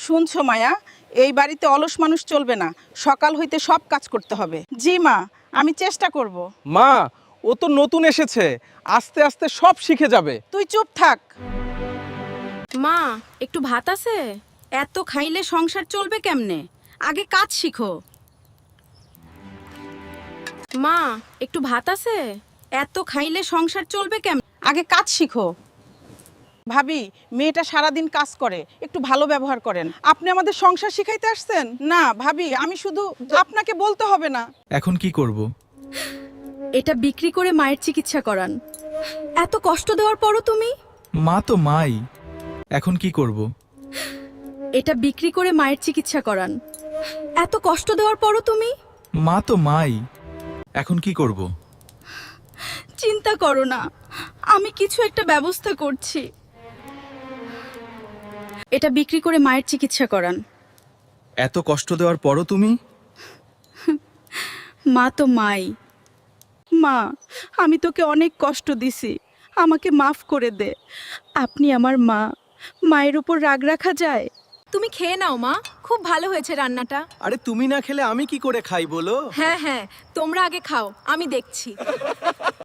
শুনছো মায়া, এই বাড়িতে অলস মানুষ চলবে না, সকাল হইতে সব কাজ করতে হবে। জি মা, আমি চেষ্টা করব। মা, ও তো নতুন এসেছে, আস্তে আস্তে সব শিখে যাবে। তুই চুপ থাক। মা, একটু ভাত আছে? এত খাইলে সংসার চলবে কেমনে? আগে কাজ শিখো। মা, একটু ভাত আছে? এত খাইলে সংসার চলবে কেমনে? আগে কাজ শিখো। ভাবি, মেয়েটা সারাদিন কাজ করে, একটু ভালো ব্যবহার করেন। আপনি আমাদের সংসার শিখাইতে আসছেন? না ভাবি, আমি শুধু, আপনাকে বলতে হবে না। এখন কি করব? এটা বিক্রি করে মায়ের চিকিৎসা করান। এত কষ্ট দেওয়ার পরও তুমি? মা তো মাই। এখন কি করব? এটা বিক্রি করে মায়ের চিকিৎসা করান। এত কষ্ট দেওয়ার পরও তুমি? মা তো মাই। এখন কি করব? চিন্তা করো না, আমি কিছু একটা ব্যবস্থা করছি। এটা বিক্রি করে মায়ের চিকিৎসা করান। এত কষ্ট দেওয়ার পরও তুমি? মা তো মাই। মা, আমি তোকে অনেক কষ্ট দিছি, আমাকে মাফ করে দে। আপনি আমার মা, মায়ের উপর রাগ রাখা যায়? তুমি খেয়ে নাও মা, খুব ভালো হয়েছে রান্নাটা। আরে তুমি না খেলে আমি কি করে খাই বলো? হ্যাঁ হ্যাঁ, তোমরা আগে খাও, আমি দেখছি।